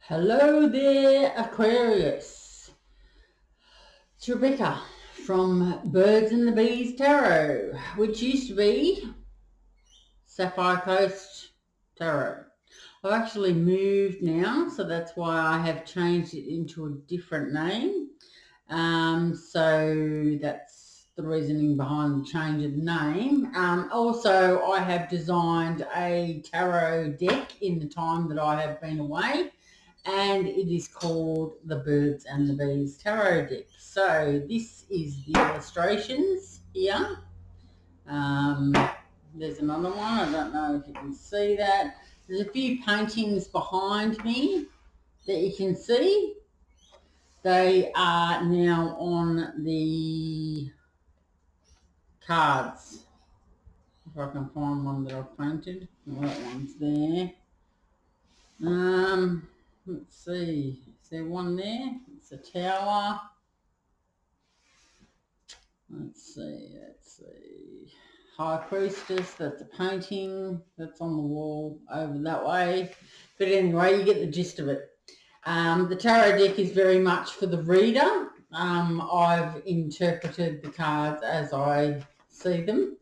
Hello there, Aquarius. It's Rebecca from Birds and the Bees Tarot, which used to be Sapphire Coast Tarot. I've actually moved now, so that's why I have changed it into a different name. So that's the reasoning behind the change of the name. Also, I have designed a tarot deck in the time that I have been away, and it is called the Birds and the Bees Tarot deck. So this is the illustrations here. There's another one. I don't know if you can see that. There's a few paintings behind me that you can see. They are now on the cards. If I can find one that I've painted. Well, that one's there. Let's see. Is there one there? It's a tower. Let's see. High Priestess, that's a painting. That's on the wall over that way. But anyway, you get the gist of it. The tarot deck is very much for the reader. I've interpreted the cards as I see them.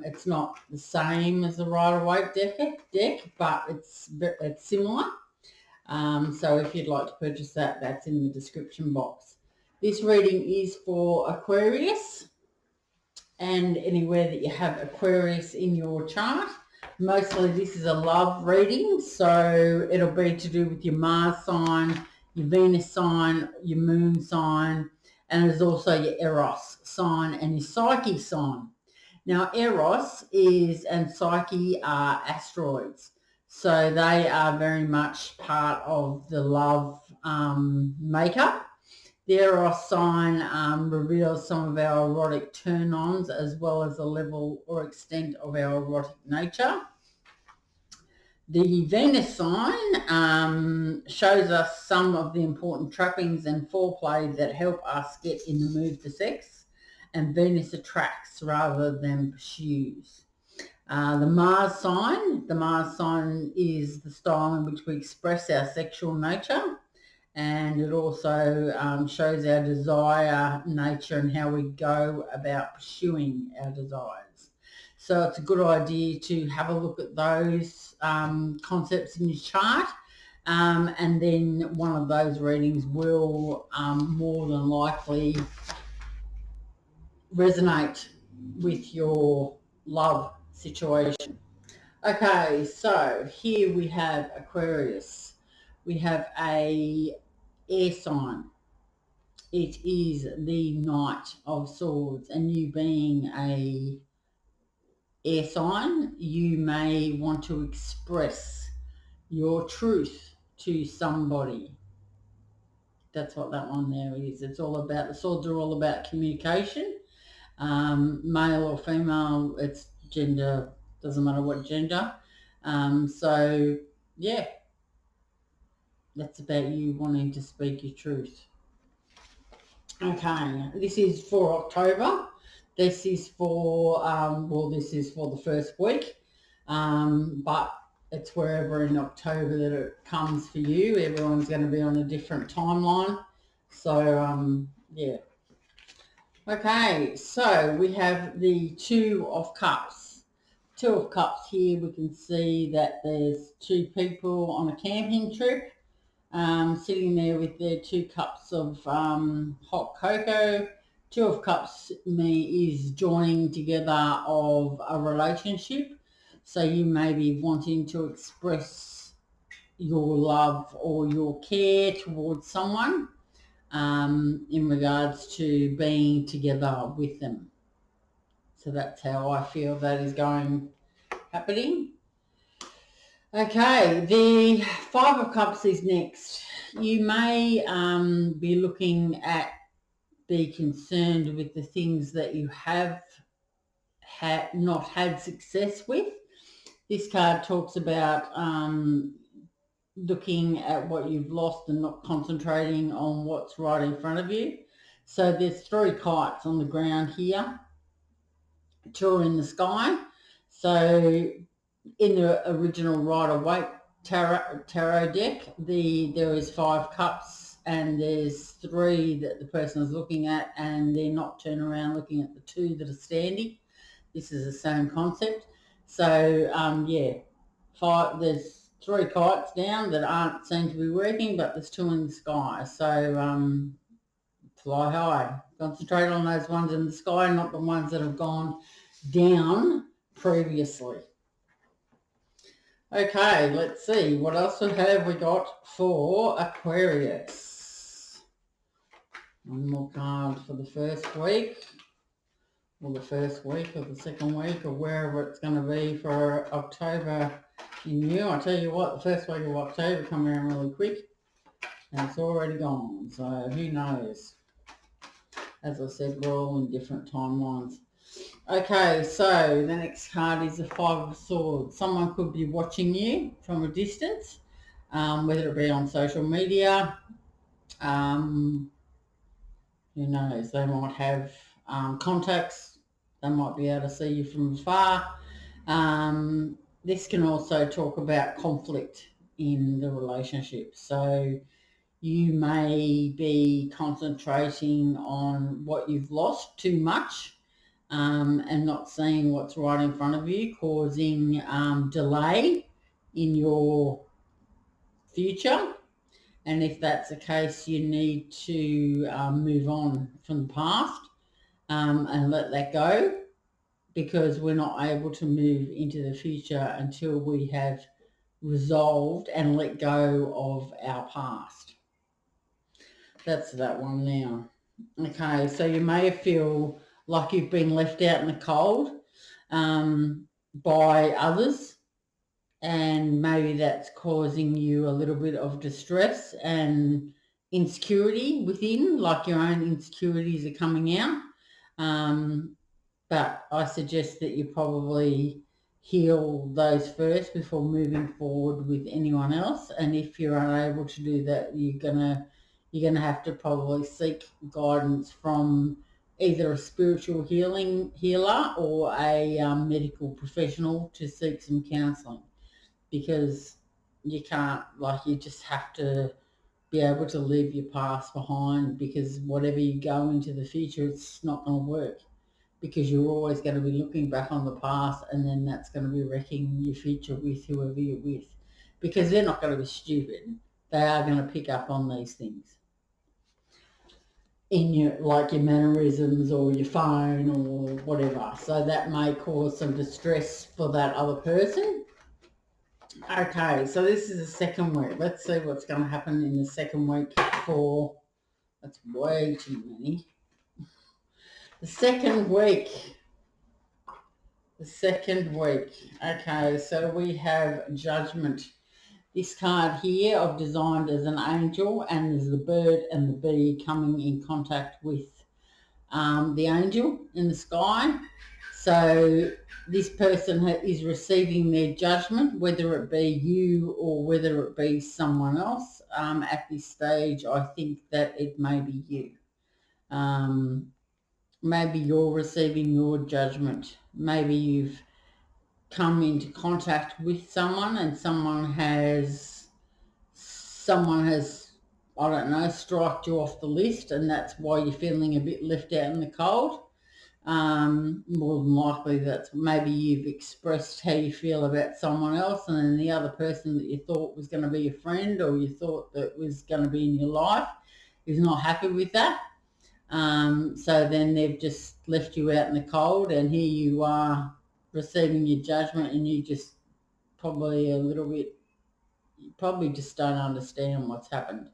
It's not the same as the Rider-Waite deck, but it's similar. So if you'd like to purchase that, that's in the description box. This reading is for Aquarius and anywhere that you have Aquarius in your chart. Mostly this is a love reading, so it'll be to do with your Mars sign, your Venus sign, your moon sign, and there's also your Eros sign and your Psyche sign. Now Eros and Psyche are asteroids, so they are very much part of the love makeup. The Eros sign reveals some of our erotic turn-ons as well as the level or extent of our erotic nature. The Venus sign shows us some of the important trappings and foreplay that help us get in the mood for sex, and Venus attracts rather than pursues. The Mars sign is the style in which we express our sexual nature, and it also shows our desire nature and how we go about pursuing our desires. So it's a good idea to have a look at those concepts in your chart, and then one of those readings will more than likely resonate with your love situation. Okay, so here we have Aquarius. We have a air sign. It is the Knight of Swords, and you being a air sign, you may want to express your truth to somebody. That's what that one there is. It's all about, the swords are all about communication. Male or female, it's gender, doesn't matter what gender. So yeah, that's about you wanting to speak your truth. Okay, this is for October. This is for, this is for the first week, but it's wherever in October that it comes for you. Everyone's going to be on a different timeline. So, yeah. Okay, so we have the Two of Cups. Two of Cups here, we can see that there's two people on a camping trip. Sitting there with their 2 cups of hot cocoa. Two of Cups is joining together of a relationship. So you may be wanting to express your love or your care towards someone in regards to being together with them. So that's how I feel that is happening. Okay, the Five of Cups is next. You may be looking at, be concerned with the things that you have not had success with. This card talks about looking at what you've lost and not concentrating on what's right in front of you. So there's 3 kites on the ground here. 2 are in the sky. So in the original Rider-Waite tarot deck. There is 5 cups, and there's 3 that the person is looking at, and they're not turning around looking at the 2 that are standing. This is the same concept. So yeah, there's 3 kites down that aren't seem to be working, but there's 2 in the sky. So fly high. Concentrate on those ones in the sky, not the ones that have gone down previously. Okay, let's see. What else have we got for Aquarius? One more card for the first week, or the first week, or the second week, or wherever it's going to be for October in you. I tell you what, the first week of October come around really quick, and it's already gone. So who knows? As I said, we're all in different timelines. Okay, so the next card is the 5 of Swords. Someone could be watching you from a distance, whether it be on social media. Who knows? They might have contacts. They might be able to see you from afar. This can also talk about conflict in the relationship. So you may be concentrating on what you've lost too much. And not seeing what's right in front of you, causing delay in your future. And if that's the case, you need to move on from the past and let that go, because we're not able to move into the future until we have resolved and let go of our past. That's that one now. Okay, so you may feel like you've been left out in the cold by others, and maybe that's causing you a little bit of distress and insecurity within, like your own insecurities are coming out. But I suggest that you probably heal those first before moving forward with anyone else. And if you're unable to do that, you're gonna have to probably seek guidance from either a spiritual healer or a medical professional to seek some counselling, because you can't, like, you just have to be able to leave your past behind, because whatever you go into the future, it's not going to work, because you're always going to be looking back on the past, and then that's going to be wrecking your future with whoever you're with, because they're not going to be stupid. They are going to pick up on these things in your, like your mannerisms or your phone or whatever. So that may cause some distress for that other person. Okay, so this is the second week. Let's see what's going to happen in the second week for, that's way too many. The second week. Okay, so we have Judgment. This card here I've designed as an angel, and there's the bird and the bee coming in contact with the angel in the sky. So this person is receiving their judgment, whether it be you or whether it be someone else. At this stage, I think that it may be you. Maybe you're receiving your judgment. Maybe you've come into contact with someone, and someone has, I don't know, striked you off the list, and that's why you're feeling a bit left out in the cold. More than likely that's maybe you've expressed how you feel about someone else, and then the other person that you thought was going to be a friend, or you thought that was going to be in your life, is not happy with that. So then they've just left you out in the cold, and here you are receiving your judgment, and you just probably just don't understand what's happened.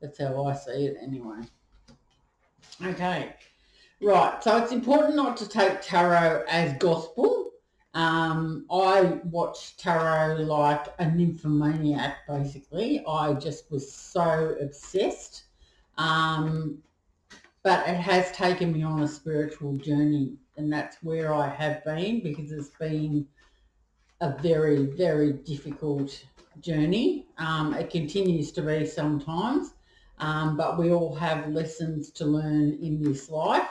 That's how I see it anyway. Okay. Right, so it's important not to take tarot as gospel. I watched tarot like a nymphomaniac, basically. I just was so obsessed. But it has taken me on a spiritual journey, and that's where I have been, because it's been a very, very difficult journey. It continues to be sometimes, but we all have lessons to learn in this life.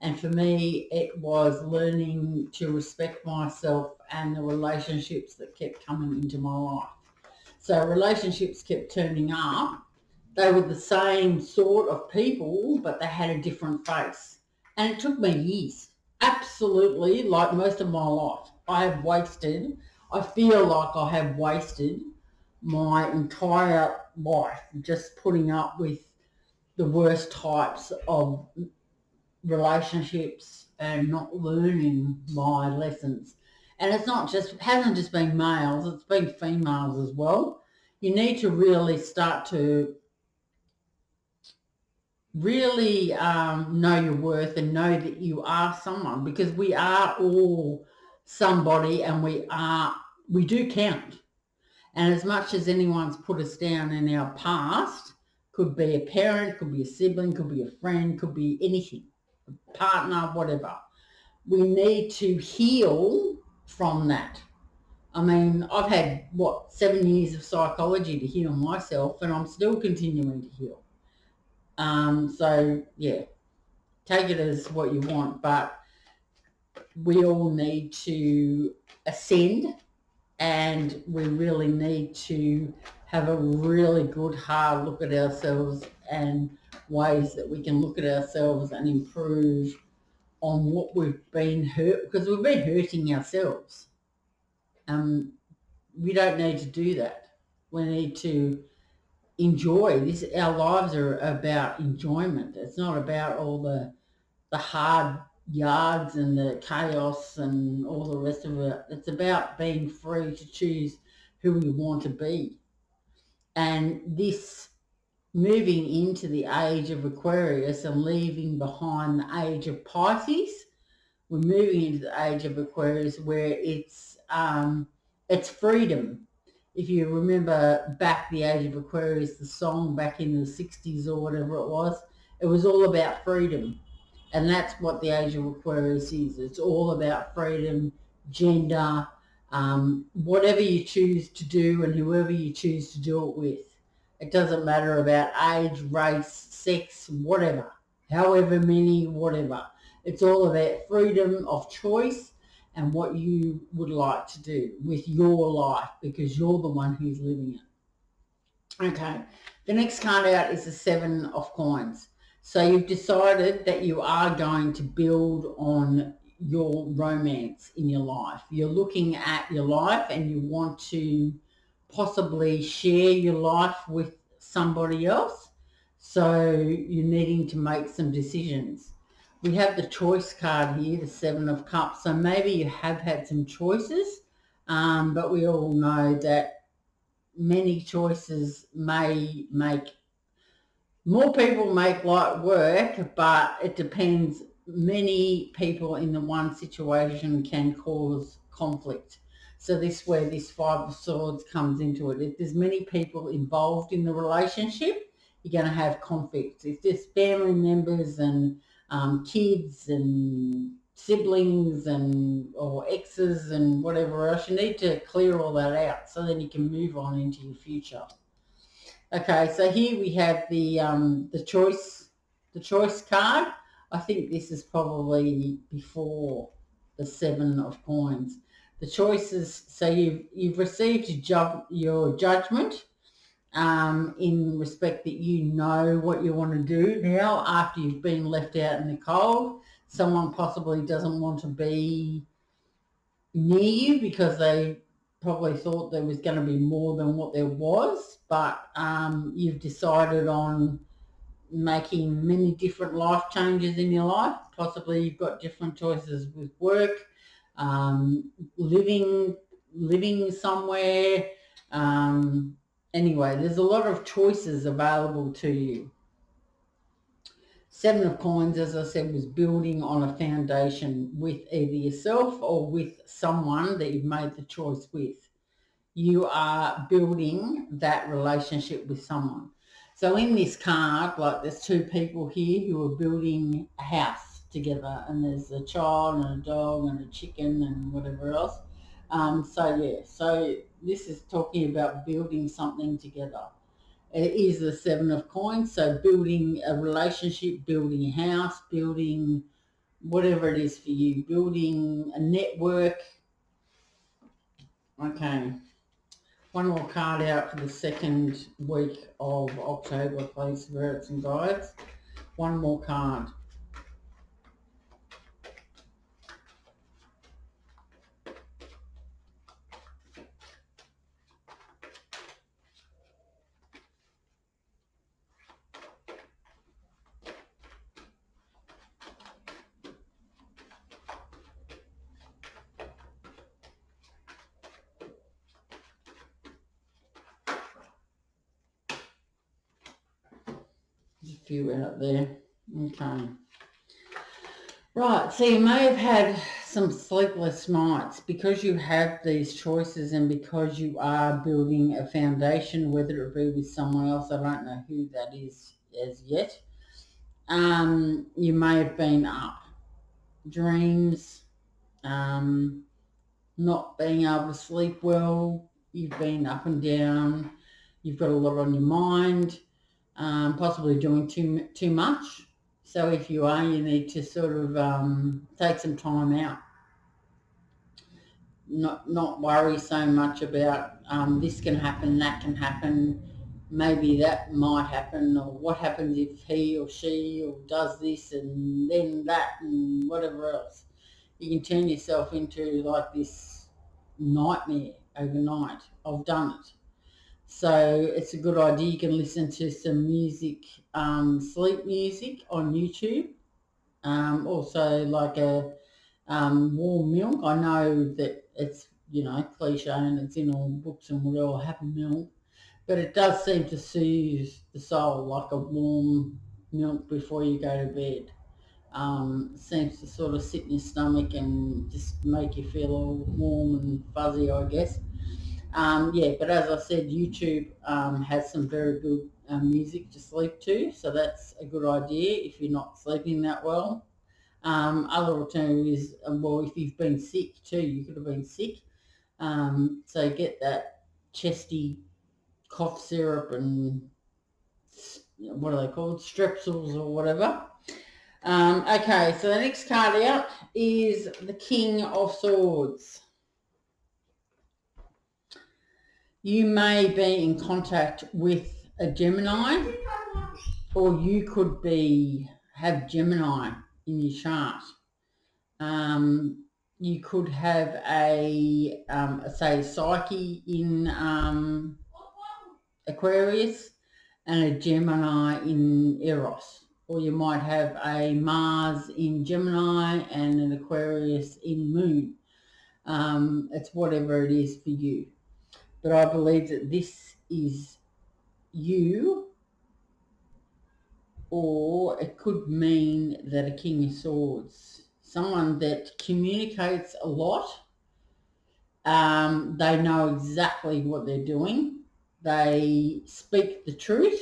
And for me, it was learning to respect myself and the relationships that kept coming into my life. So relationships kept turning up. They were the same sort of people, but they had a different face. And it took me years. Absolutely, like most of my life. I feel like I have wasted my entire life just putting up with the worst types of relationships and not learning my lessons. And hasn't just been males, it's been females as well. You need to really start to really know your worth and know that you are someone, because we are all somebody, and we do count. And as much as anyone's put us down in our past, could be a parent, could be a sibling, could be a friend, could be anything, partner, whatever. We need to heal from that. I mean, I've had, 7 years of psychology to heal myself, and I'm still continuing to heal. So, yeah, take it as what you want, but we all need to ascend, and we really need to have a really good hard look at ourselves and ways that we can look at ourselves and improve on what we've been hurt, because we've been hurting ourselves. We don't need to do that. We need to enjoy this. Our lives are about enjoyment. It's not about all the hard yards and the chaos and all the rest of it. It's about being free to choose who we want to be. And this moving into the age of Aquarius and leaving behind the age of Pisces, we're moving into the age of Aquarius where it's freedom. If you remember back the age of Aquarius, the song back in the 60s or whatever it was all about freedom. And that's what the age of Aquarius is. It's all about freedom, gender, whatever you choose to do and whoever you choose to do it with. It doesn't matter about age, race, sex, whatever, however many, whatever. It's all about freedom of choice and what you would like to do with your life, because you're the one who's living it. Okay, the next card out is the Seven of Coins. So you've decided that you are going to build on your romance in your life. You're looking at your life and you want to possibly share your life with somebody else. So you're needing to make some decisions. We have the choice card here, the Seven of Cups. So maybe you have had some choices, but we all know that many choices may make more people make light work, but it depends. Many people in the one situation can cause conflict. So this where this Five of Swords comes into it. If there's many people involved in the relationship, you're going to have conflict. If there's family members and kids and siblings and or exes and whatever else, you need to clear all that out so then you can move on into your future. Okay, so here we have the choice card. I think this is probably before the Seven of Coins. The choices. So you've received your judgment in respect that you know what you want to do now after you've been left out in the cold. Someone possibly doesn't want to be near you because they probably thought there was going to be more than what there was, but you've decided on making many different life changes in your life. Possibly you've got different choices with work, living somewhere. Anyway, there's a lot of choices available to you. Seven of Coins, as I said, was building on a foundation with either yourself or with someone that you've made the choice with. You are building that relationship with someone. So in this card, like there's two people here who are building a house together, and there's a child and a dog and a chicken and whatever else. So this is talking about building something together. It is the Seven of Coins, so building a relationship, building a house, building whatever it is for you, building a network. Okay. One more card out for the second week of October, please, spirits and guides. One more card. There's a few out there. Okay. Right, so you may have had some sleepless nights because you have these choices and because you are building a foundation, whether it be with someone else, I don't know who that is as yet. You may have been up. Dreams, not being able to sleep well, you've been up and down, you've got a lot on your mind, possibly doing too much. So if you are, you need to sort of take some time out. Not worry so much about this can happen, that can happen, maybe that might happen, or what happens if he or she or does this and then that and whatever else. You can turn yourself into like this nightmare overnight. I've done it. So it's a good idea. You can listen to some music, sleep music on YouTube. Also like a warm milk. I know that it's, cliche and it's in all books and whatever, happy milk. But it does seem to soothe the soul like a warm milk before you go to bed. Seems to sort of sit in your stomach and just make you feel all warm and fuzzy, I guess. But as I said, YouTube has some very good music to sleep to, so that's a good idea if you're not sleeping that well. Other alternative is, well, if you've been sick too, you could have been sick. So get that chesty cough syrup and what are they called? Strepsils or whatever. Okay, so the next card out is the King of Swords. You may be in contact with a Gemini, or you could have Gemini in your chart. You could have say Psyche in Aquarius and a Gemini in Eros. Or you might have a Mars in Gemini and an Aquarius in Moon. It's whatever it is for you. But I believe that this is you, or it could mean that a King of Swords, someone that communicates a lot. They know exactly what they're doing. They speak the truth.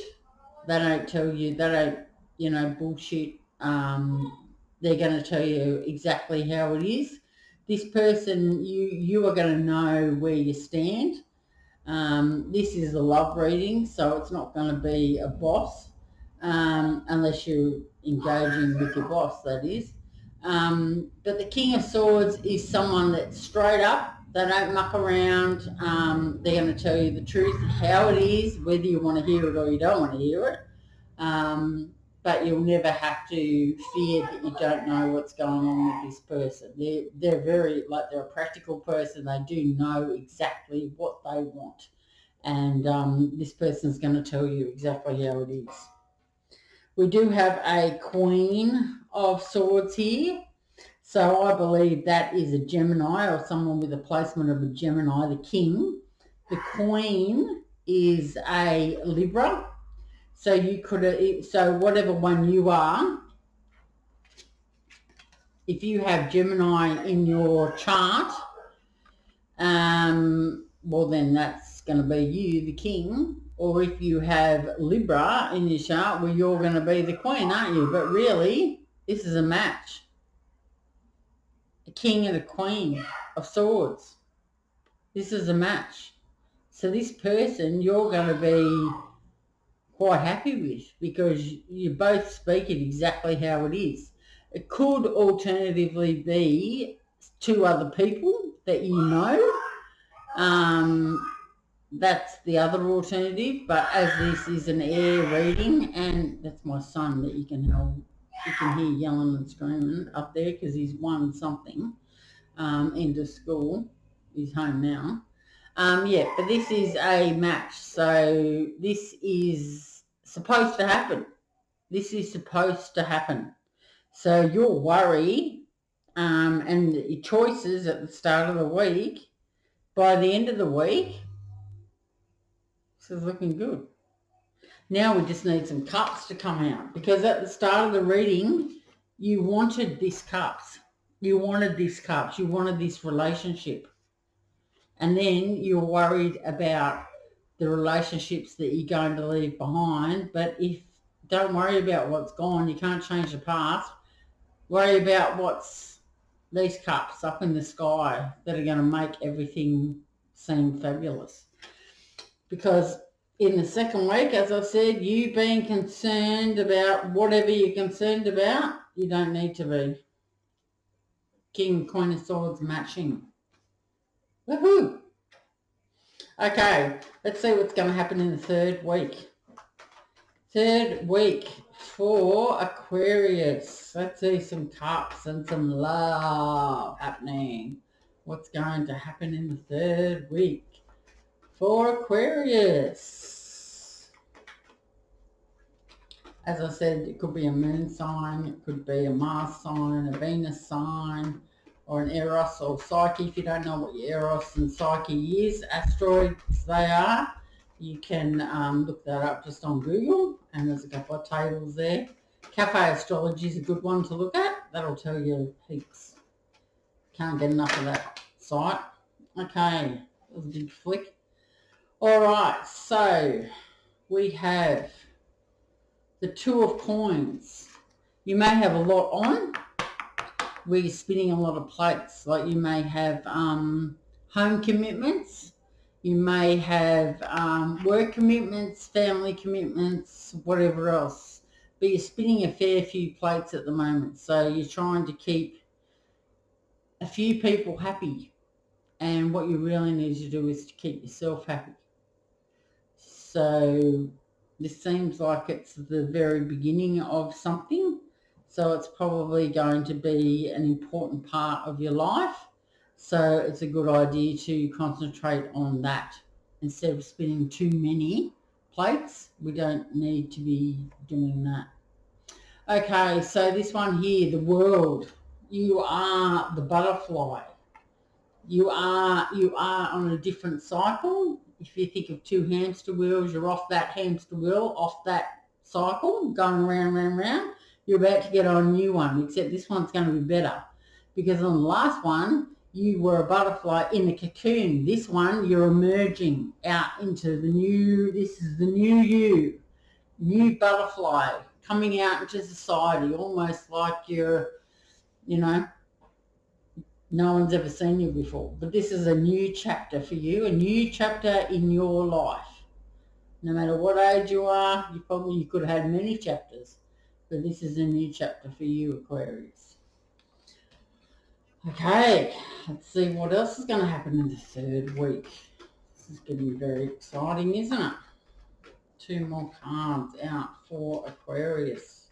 They don't tell you, they don't, bullshit. They're going to tell you exactly how it is. This person, you are going to know where you stand. This is a love reading, so it's not going to be a boss, unless you're engaging with your boss, that is. But the King of Swords is someone that's straight up. They don't muck around. They're going to tell you the truth, how it is, whether you want to hear it or you don't want to hear it. But you'll never have to fear that you don't know what's going on with this person. They're very, they're a practical person. They do know exactly what they want. And this person's going to tell you exactly how it is. We do have a Queen of Swords here. So I believe that is a Gemini or someone with a placement of a Gemini, the King. The Queen is a Libra. So you could, so whatever one you are, if you have Gemini in your chart, well then that's going to be you, the King. Or if you have Libra in your chart, well you're going to be the Queen, aren't you? But really, this is a match. The King and the Queen of Swords. This is a match. So this person you're going to be quite happy with because you both speak it exactly how it is. It could alternatively be two other people that you know. that's the other alternative. But as this is an air reading, and that's my son that you can hear yelling and screaming up there because he's won something into school. He's home now. Yeah, but this is a match, so this is supposed to happen. This is supposed to happen. So your worry and your choices at the start of the week, by the end of the week, this is looking good. Now we just need some cups to come out, because at the start of the reading, you wanted this cups. You wanted this cups. You wanted this relationship. And then you're worried about the relationships that you're going to leave behind. But don't worry about what's gone. You can't change the past. Worry about what's these cups up in the sky that are going to make everything seem fabulous. Because in the second week, as I said, you being concerned about whatever you're concerned about, you don't need to be. King and Queen of Swords matching. Woohoo! Okay, let's see what's going to happen in the third week. Third week for Aquarius. Let's see some cups and some love happening. What's going to happen in the third week for Aquarius? As I said, it could be a moon sign, it could be a Mars sign, a Venus sign, or an Eros or Psyche. If you don't know what your Eros and Psyche is, asteroids they are. You can look that up just on Google, and there's a couple of tables there. Cafe Astrology is a good one to look at. That'll tell you heaps. Can't get enough of that site. Okay, that was a big flick. All right, so we have the Two of Coins. You may have a lot on where you're spinning a lot of plates. Like you may have home commitments. You may have work commitments, family commitments, whatever else. But you're spinning a fair few plates at the moment. So you're trying to keep a few people happy. And what you really need to do is to keep yourself happy. So this seems like it's the very beginning of something. So it's probably going to be an important part of your life. So it's a good idea to concentrate on that. Instead of spinning too many plates, we don't need to be doing that. Okay, so this one here, the world. You are the butterfly. You are on a different cycle. If you think of two hamster wheels, you're off that hamster wheel, off that cycle, going round, round, round. You're about to get on a new one, except this one's going to be better. Because on the last one, you were a butterfly in a cocoon. This one, you're emerging out into the new, this is the new you, new butterfly coming out into society, almost like you're, no one's ever seen you before. But this is a new chapter for you, a new chapter in your life. No matter what age you are, you could have had many chapters, but this is a new chapter for you, Aquarius. Okay, let's see what else is going to happen in the third week. This is getting very exciting, isn't it? Two more cards out for Aquarius,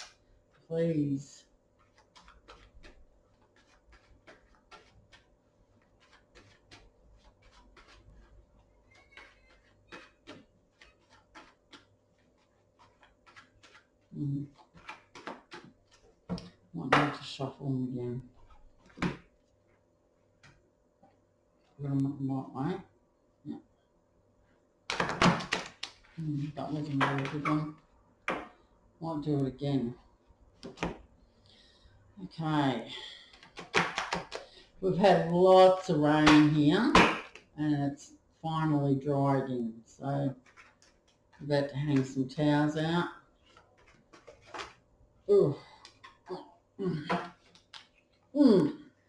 please. Might need to shuffle them again. Put them up the right way. Yeah. That wasn't a very good one. Might do it again. Okay. We've had lots of rain here, and it's finally dry again. So I'm about to hang some towels out. Ooh.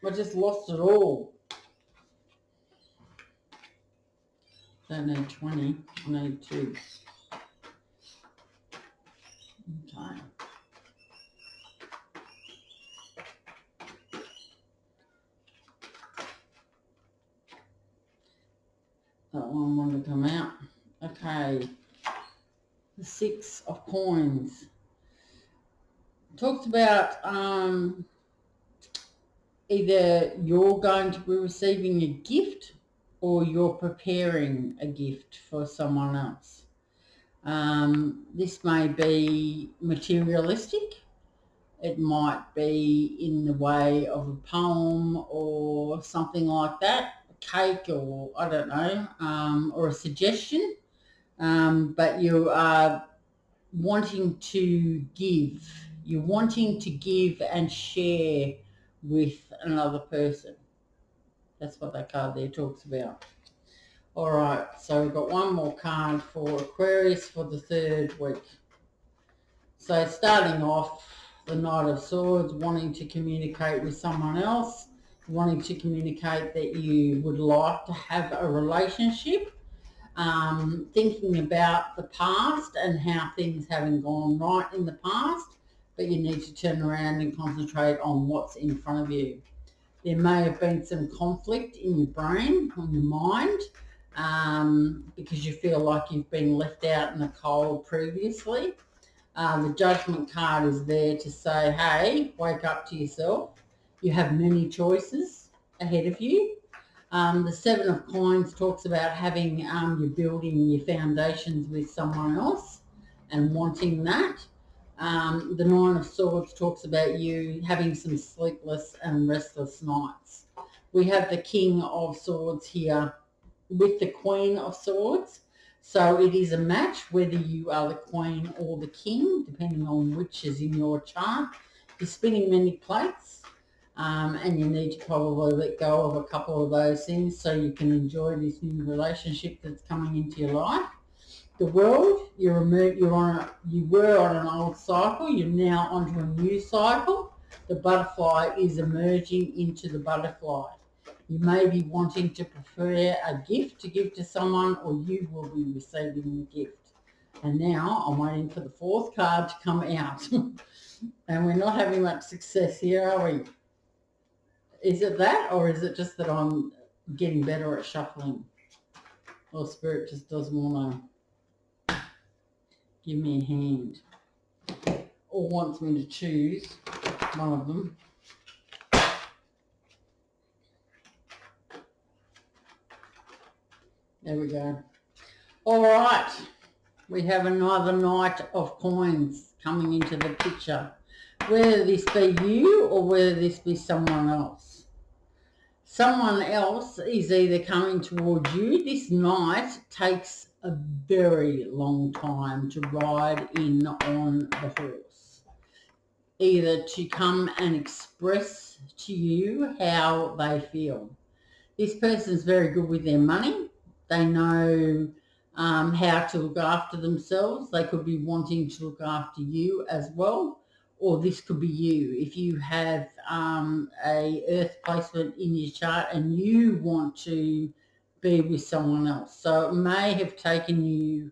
I just lost it all. Don't need 20, I need 2. Okay. That one wanted to come out. Okay. The 6 of Coins. Talks about either you're going to be receiving a gift or you're preparing a gift for someone else. This may be materialistic. It might be in the way of a poem or something like that, a cake or I don't know, or a suggestion. But you are wanting to give. You're wanting to give and share with another person. That's what that card there talks about. All right, so we've got one more card for Aquarius for the 3rd week. So starting off, the Knight of Swords, wanting to communicate with someone else, wanting to communicate that you would like to have a relationship, thinking about the past and how things haven't gone right in the past, but you need to turn around and concentrate on what's in front of you. There may have been some conflict in your brain, on your mind, because you feel like you've been left out in the cold previously. The Judgment card is there to say, hey, wake up to yourself. You have many choices ahead of you. The 7 of Coins talks about having you're building your foundations with someone else and wanting that. The 9 of Swords talks about you having some sleepless and restless nights. We have the King of Swords here with the Queen of Swords. So it is a match whether you are the Queen or the King, depending on which is in your chart. You're spinning many plates, and you need to probably let go of a couple of those things so you can enjoy this new relationship that's coming into your life. The World, you were on an old cycle, you're now onto a new cycle. The Butterfly is emerging into the butterfly. You may be wanting to prefer a gift to give to someone, or you will be receiving a gift. And now I'm waiting for the 4th card to come out. And we're not having much success here, are we? Is it that, or is it just that I'm getting better at shuffling? Or Spirit just doesn't want to give me a hand, or wants me to choose one of them. There we go. All right, we have another Knight of Coins coming into the picture. Whether this be you or whether this be someone else. Someone else is either coming towards you. This Knight takes a very long time to ride in on the horse. Either to come and express to you how they feel. This person's very good with their money. They know how to look after themselves. They could be wanting to look after you as well, or this could be you. If you have a earth placement in your chart and you want to be with someone else. So it may have taken you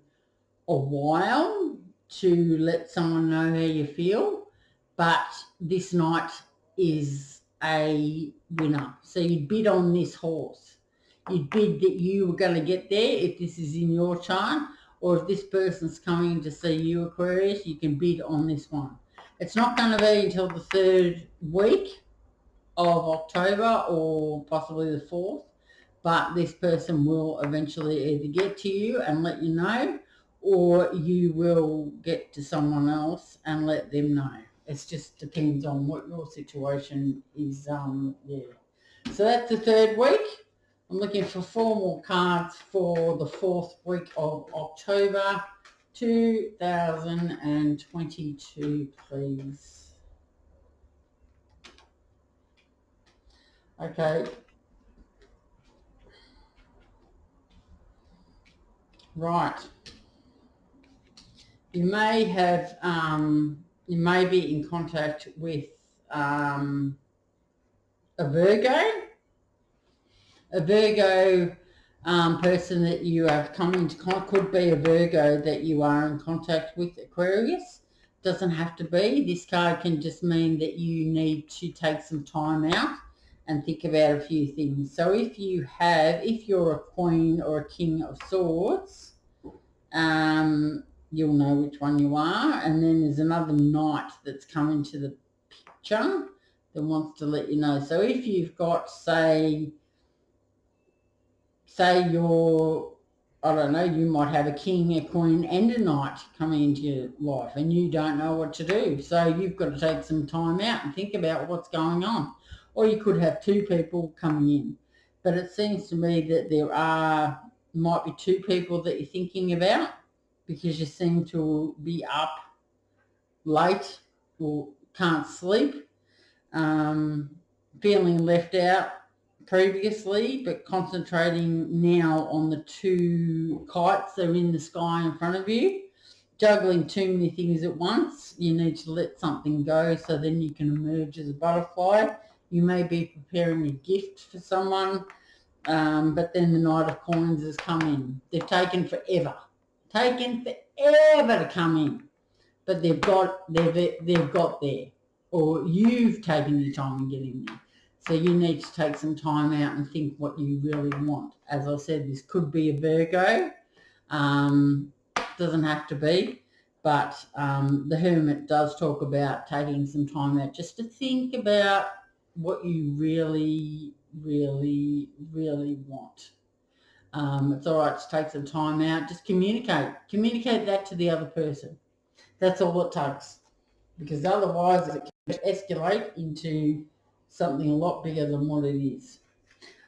a while to let someone know how you feel, but this Knight is a winner. So you bid on this horse. You bid that you were going to get there if this is in your chart, or if this person's coming to see you, Aquarius, you can bid on this one. It's not going to be until the 3rd week of October or possibly the 4th, but this person will eventually either get to you and let you know, or you will get to someone else and let them know. It just depends on what your situation is. Yeah. So that's the 3rd week. I'm looking for 4 more cards for the 4th week of October 2022, please. Okay. Right. You may have, you may be in contact with a Virgo. A Virgo person that you are coming to contact could be a Virgo that you are in contact with, Aquarius. Doesn't have to be. This card can just mean that you need to take some time out and think about a few things. So if you're a Queen or a King of Swords, you'll know which one you are. And then there's another Knight that's come into the picture that wants to let you know. So if you've got, say you're, I don't know, you might have a king, a queen and a knight coming into your life and you don't know what to do. So you've got to take some time out and think about what's going on. Or you could have two people coming in. But it seems to me that might be two people that you're thinking about, because you seem to be up late or can't sleep, feeling left out previously, but concentrating now on the two kites that are in the sky in front of you. Juggling too many things at once. You need to let something go so then you can emerge as a butterfly. You may be preparing a gift for someone, but then the Knight of Coins has come in. They've taken forever to come in, but they've got there, or you've taken your time in getting there. So you need to take some time out and think what you really want. As I said, this could be a Virgo. Doesn't have to be, but the Hermit does talk about taking some time out just to think about what you really, really, really want. It's all right to take some time out. Just communicate that to the other person. That's all it takes, because otherwise it can escalate into something a lot bigger than what it is.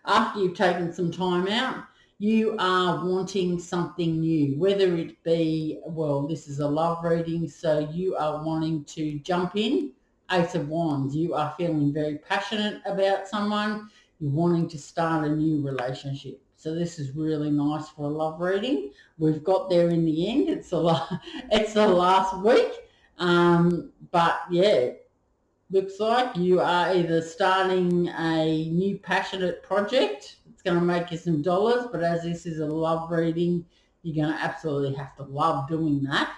After you've taken some time out, you are wanting something new, whether it be, well, this is a love reading, so you are wanting to jump in. Ace of Wands, you are feeling very passionate about someone. You're wanting to start a new relationship. So this is really nice for a love reading. We've got there in the end. It's the last week. But yeah, looks like you are either starting a new passionate project. It's going to make you some dollars, but as this is a love reading, you're going to absolutely have to love doing that.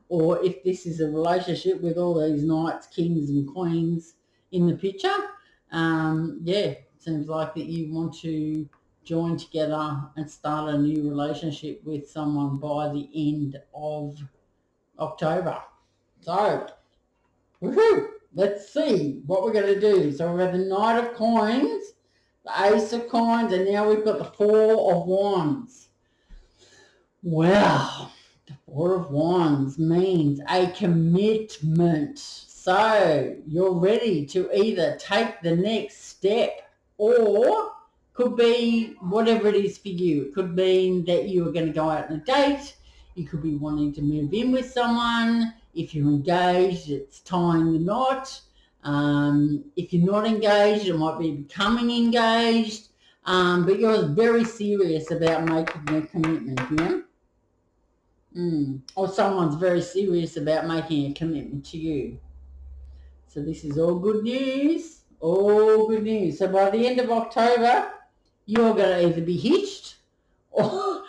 Or if this is a relationship with all these knights, kings and queens in the picture, it seems like that you want to join together and start a new relationship with someone by the end of October. So, woohoo! Let's see what we're going to do. So we've got the Knight of Coins, the Ace of Coins, and now we've got the Four of Wands. Wow, the Four of Wands means a commitment. So you're ready to either take the next step, or could be whatever it is for you. It could mean that you are going to go out on a date. You could be wanting to move in with someone. If you're engaged, it's tying the knot. If you're not engaged, it might be becoming engaged. But you're very serious about making a commitment, you know? Or someone's very serious about making a commitment to you. So this is all good news. All good news. So by the end of October, you're going to either be hitched, or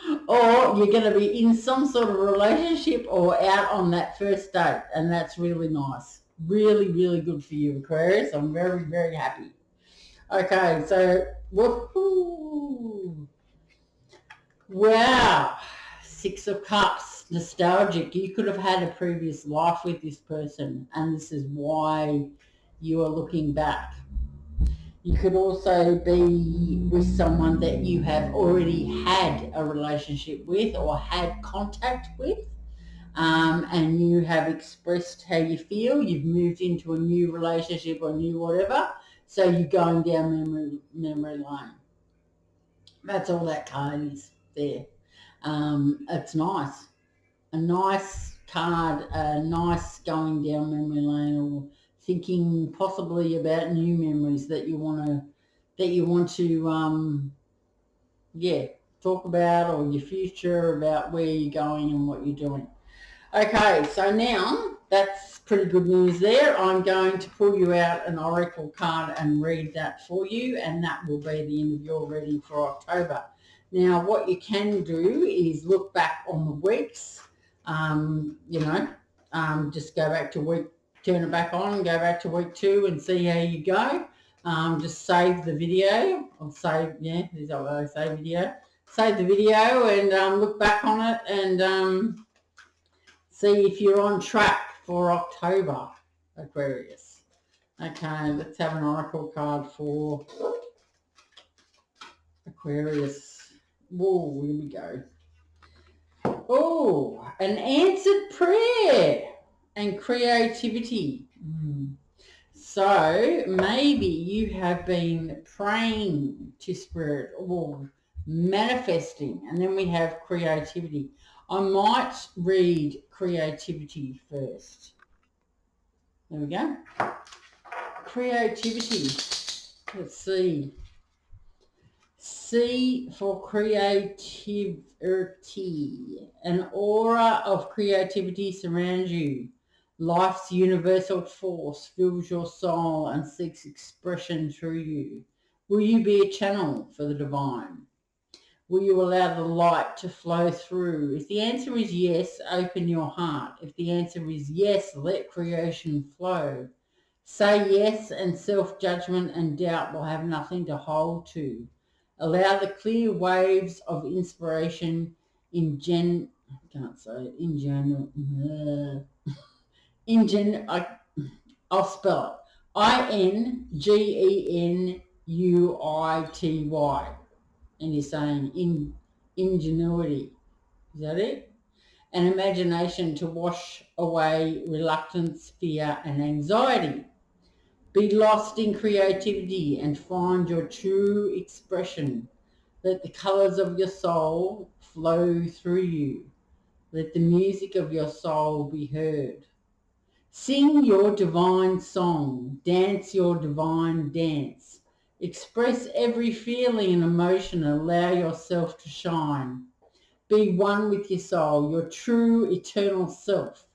you're going to be in some sort of relationship or out on that first date. And that's really nice. Really, really good for you, Aquarius. I'm very, very happy. Okay, so, woohoo! Wow. Six of Cups, nostalgic. You could have had a previous life with this person, and this is why you are looking back. You could also be with someone that you have already had a relationship with or had contact with, and you have expressed how you feel. You've moved into a new relationship or new whatever, so you're going down memory lane. That's all that card is there. It's nice. A nice card, a nice going down memory lane, or thinking possibly about new memories that you want to talk about, or your future, about where you're going and what you're doing. Okay, so now that's pretty good news there. I'm going to pull you out an oracle card and read that for you, and that will be the end of your reading for October. Now, what you can do is look back on the weeks, just go back to week, turn it back on and go back to week 2 and see how you go. just save the video, or save, yeah, is that what I say, video? Save the video and look back on it and see if you're on track for October, Aquarius. Okay, let's have an oracle card for Aquarius. Whoa, here we go. Oh, an answered prayer and creativity. So maybe you have been praying to Spirit or manifesting, and then we have creativity. I might read creativity first. There we go. Creativity. Let's see. C for creativity. An aura of creativity surrounds you. Life's universal force fills your soul and seeks expression through you. Will you be a channel for the divine? Will you allow the light to flow through? If the answer is yes, open your heart. If the answer is yes, let creation flow. Say yes and self-judgment and doubt will have nothing to hold to. Allow the clear waves of inspiration I'll spell it. INGENUITY. And you're saying ingenuity. Is that it? An imagination to wash away reluctance, fear and anxiety. Be lost in creativity and find your true expression. Let the colours of your soul flow through you. Let the music of your soul be heard. Sing your divine song. Dance your divine dance. Express every feeling and emotion and allow yourself to shine. Be one with your soul, your true eternal self.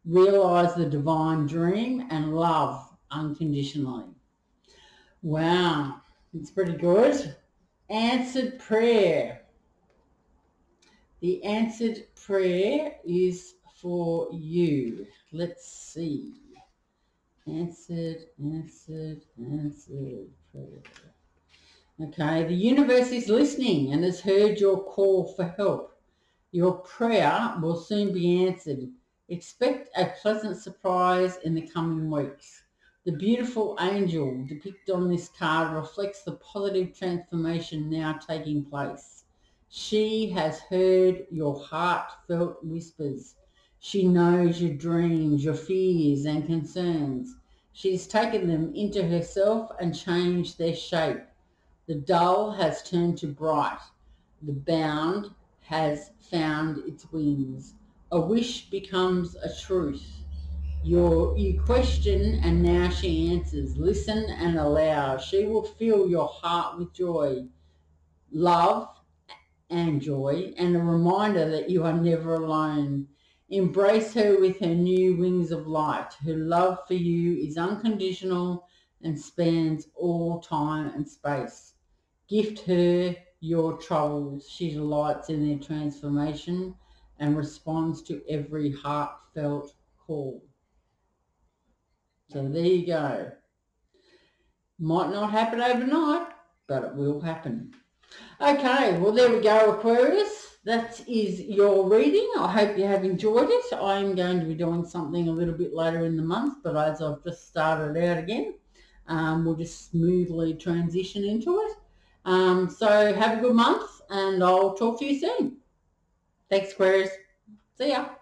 Realize the divine dream and love unconditionally. Wow, it's pretty good. Answered prayer. The answered prayer is for you. Let's see. Answered prayer. Okay, the universe is listening and has heard your call for help. Your prayer will soon be answered. Expect a pleasant surprise in the coming weeks. The beautiful angel depicted on this card reflects the positive transformation now taking place. She has heard your heartfelt whispers. She knows your dreams, your fears and concerns. She has taken them into herself and changed their shape. The dull has turned to bright. The bound has found its wings. A wish becomes a truth. You question and now she answers. Listen and allow. She will fill your heart with joy, love and joy, and a reminder that you are never alone. Embrace her with her new wings of light. Her love for you is unconditional and spans all time and space. Gift her your troubles. She delights in their transformation and responds to every heartfelt call. So there you go. Might not happen overnight, but it will happen. Okay, well there we go, Aquarius. That is your reading. I hope you have enjoyed it. I'm going to be doing something a little bit later in the month, but as I've just started out again, we'll just smoothly transition into it. So have a good month and I'll talk to you soon. Thanks, Aquarius. See ya.